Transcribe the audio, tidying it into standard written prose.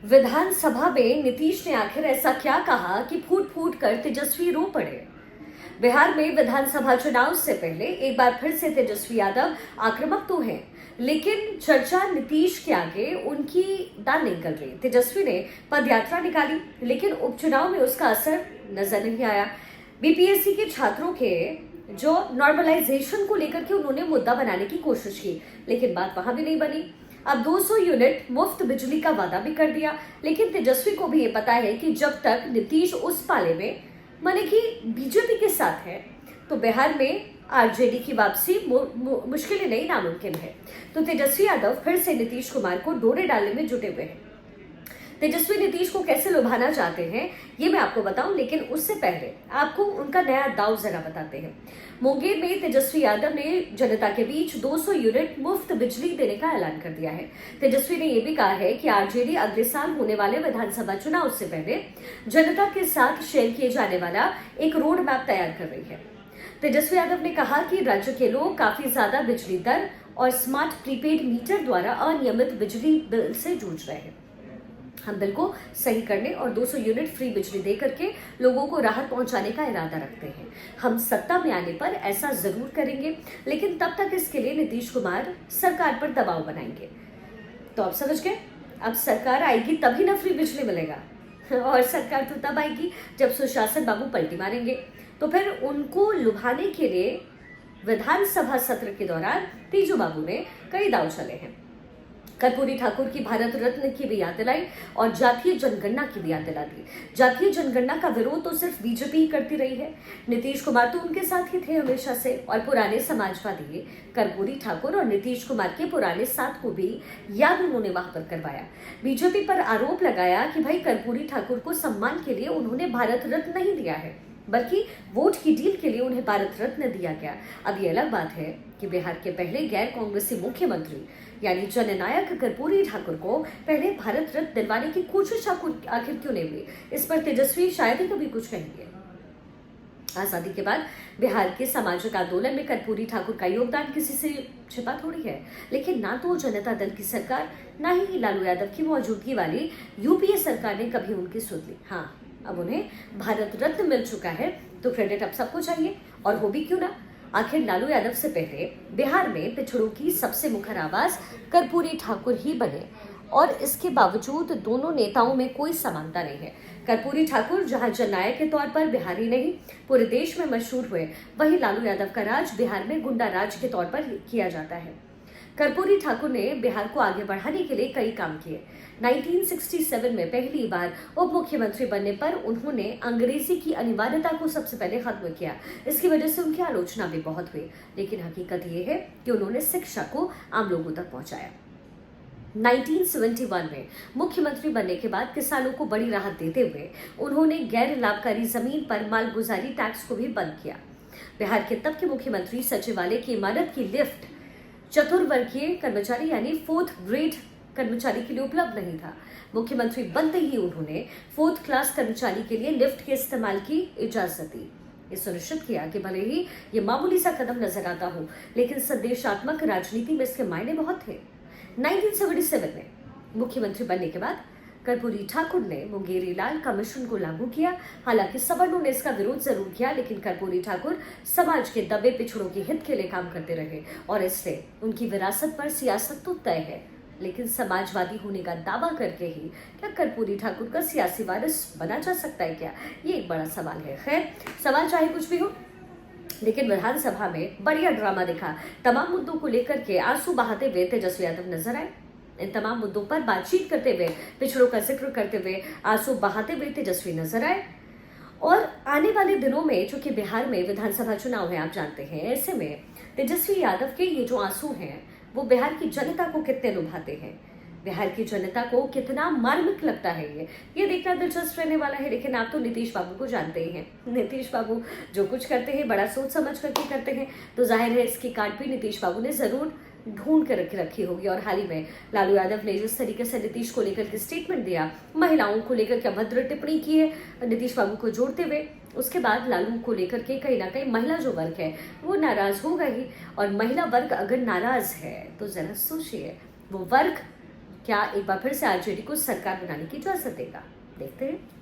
विधानसभा में नीतीश ने आखिर ऐसा क्या कहा कि फूट फूट कर तेजस्वी रो पड़े। बिहार में विधानसभा चुनाव से पहले एक बार फिर से तेजस्वी यादव आक्रामक तो हैं, लेकिन चर्चा नीतीश के आगे उनकी दाल नहीं गल रही। तेजस्वी ने पदयात्रा निकाली, लेकिन उपचुनाव में उसका असर नजर नहीं आया। बीपीएससी के छात्रों के जो नॉर्मलाइजेशन को लेकर के उन्होंने मुद्दा बनाने की कोशिश की, लेकिन बात वहां भी नहीं बनी। अब 200 यूनिट मुफ्त बिजली का वादा भी कर दिया, लेकिन तेजस्वी को भी ये पता है कि जब तक नीतीश उस पाले में माने कि बीजेपी के साथ है, तो बिहार में आरजेडी की वापसी मुश्किल नहीं, नामुमकिन है। तो तेजस्वी यादव फिर से नीतीश कुमार को डोरे डालने में जुटे हुए हैं। तेजस्वी नीतीश को कैसे लुभाना चाहते हैं ये मैं आपको बताऊं, लेकिन उससे पहले आपको उनका नया दाव जरा बताते हैं। मुंगेर में तेजस्वी यादव ने जनता के बीच 200 यूनिट मुफ्त बिजली देने का ऐलान कर दिया है। तेजस्वी ने यह भी कहा है कि आरजेडी अगले साल होने वाले विधानसभा चुनाव से पहले जनता के साथ शेयर किए जाने वाला एक रोड मैप तैयार कर रही है। तेजस्वी यादव ने कहा कि राज्य के लोग काफी ज्यादा बिजली दर और स्मार्ट प्रीपेड मीटर द्वारा अनियमित बिजली बिल से जूझ रहे हैं। हम बिल को सही करने और 200 यूनिट फ्री बिजली दे करके लोगों को राहत पहुंचाने का इरादा रखते हैं। हम सत्ता में आने पर ऐसा जरूर करेंगे, लेकिन तब तक इसके लिए नीतीश कुमार सरकार पर दबाव बनाएंगे। तो आप समझ गए, अब सरकार आएगी तभी ना फ्री बिजली मिलेगा। और सरकार तो तब आएगी जब सुशासन बाबू पलटी मारेंगे। तो फिर उनको लुभाने के लिए विधानसभा सत्र के दौरान तेजू बाबू ने कई दाव चले हैं। कर्पूरी ठाकुर की भारत रत्न की भी याद दिलाई और जातीय जनगणना की भी याद दिला दी। जातीय जनगणना का विरोध तो सिर्फ बीजेपी ही करती रही है। नीतीश कुमार तो उनके साथ ही थे हमेशा से, और पुराने समाजवादी कर्पूरी ठाकुर और नीतीश कुमार के पुराने साथ को भी याद उन्होंने वहां पर करवाया। बीजेपी पर आरोप लगाया कि भाई कर्पूरी ठाकुर को सम्मान के लिए उन्होंने भारत रत्न नहीं दिया है, बल्कि वोट की डील के लिए उन्हें भारत रत्न दिया गया। अब ये अलग बात है कि बिहार के पहले गैर कांग्रेसी मुख्यमंत्री यानी जननायक कर्पूरी ठाकुर को पहले भारत रत्न दिलवाने की कोशिश आखिर क्यों नहीं हुई, इस पर तेजस्वी शायद ही कभी कुछ कहेंगे। आजादी के बाद बिहार के सामाजिक आंदोलन में कर्पूरी ठाकुर का योगदान किसी से छिपा थोड़ी है, लेकिन ना तो जनता दल की सरकार, ना ही लालू यादव की मौजूदगी वाली यूपीए सरकार ने कभी उनकी सुन ली। हाँ, अब उन्हें भारत रत्न मिल चुका है, तो क्रेडिट अब सबको चाहिए, और हो भी क्यों ना। आखिर लालू यादव से पहले बिहार में पिछड़ों की सबसे मुखर आवाज कर्पूरी ठाकुर ही बने, और इसके बावजूद दोनों नेताओं में कोई समानता नहीं है। कर्पूरी ठाकुर जहां जननायक के तौर पर बिहारी नहीं पूरे देश में मशहूर हुए, वहीं लालू यादव का राज बिहार में गुंडा राज के तौर पर किया जाता है। कर्पूरी ठाकुर ने बिहार को आगे बढ़ाने के लिए कई काम किए। 1967 में पहली बार उप मुख्यमंत्री बनने पर उन्होंने अंग्रेजी की अनिवार्यता को सबसे पहले खत्म किया। इसकी वजह से उनकी आलोचना भी बहुत हुई, लेकिन हकीकत यह है कि उन्होंने शिक्षा को आम लोगों तक पहुंचाया। 1971 में मुख्यमंत्री बनने के बाद किसानों को बड़ी राहत देते हुए उन्होंने गैर लाभकारी जमीन पर मालगुजारी टैक्स को भी बंद किया। बिहार के तब के मुख्यमंत्री सचिवालय की इमारत की लिफ्ट चतुर्वर्गीय कर्मचारी यानी 4th ग्रेड कर्मचारी के लिए उपलब्ध नहीं था। मुख्यमंत्री बनते ही उन्होंने 4th क्लास कर्मचारी के लिए लिफ्ट के इस्तेमाल की इजाजत दी। ये सुनिश्चित किया कि भले ही ये मामूली सा कदम नजर आता हो, लेकिन संदेशात्मक राजनीति में इसके मायने बहुत थे। 1977 में मुख्यमंत्री बनने के बाद कर्पूरी ठाकुर ने मुंगेरी लाल कमीशन को लागू किया। हालांकि सवर्णों ने इसका विरोध जरूर किया, लेकिन कर्पूरी ठाकुर समाज के दबे पिछड़ों के हित के लिए काम करते रहे, और इससे उनकी विरासत पर सियासत तो तय है, लेकिन समाजवादी होने का दावा करके ही क्या कर्पूरी ठाकुर का सियासी वारिस बना जा सकता है क्या, ये एक बड़ा सवाल है। खैर, सवाल चाहे कुछ भी हो, लेकिन विधानसभा में बढ़िया ड्रामा दिखा। तमाम मुद्दों को लेकर के आंसू बहाते हुए तेजस्वी यादव नजर आए। इन तमाम मुद्दों पर बातचीत करते हुए, पिछड़ों का जिक्र करते हुए, आंसू बहाते हुए तेजस्वी नजर आए। और आने वाले दिनों में, चूंकि बिहार में विधानसभा चुनाव है, आप जानते हैं, ऐसे में तेजस्वी यादव के ये जो आंसू हैं वो बिहार की जनता को कितने लुभाते हैं, बिहार की जनता को कितना मार्मिक लगता है, ये देखना दिलचस्प रहने वाला है। लेकिन आप तो नीतीश बाबू को जानते ही हैं। नीतीश बाबू जो कुछ करते हैं बड़ा सोच समझ करके करते हैं, तो जाहिर है इसकी काट भी नीतीश बाबू ने जरूर ढूंढ कर रखी होगी। और हाल ही में लालू यादव ने जिस तरीके से नीतीश को लेकर के स्टेटमेंट दिया, महिलाओं को लेकर के अभद्र टिप्पणी की है नीतीश बाबू को जोड़ते हुए, उसके बाद लालू को लेकर के कहीं ना कहीं महिला जो वर्ग है वो नाराज होगा ही। और महिला वर्ग अगर नाराज है तो जरा सोचिए, वो वर्ग क्या एक बार फिर से आरजेडी को सरकार बनाने की इजाजत देगा? देखते हैं।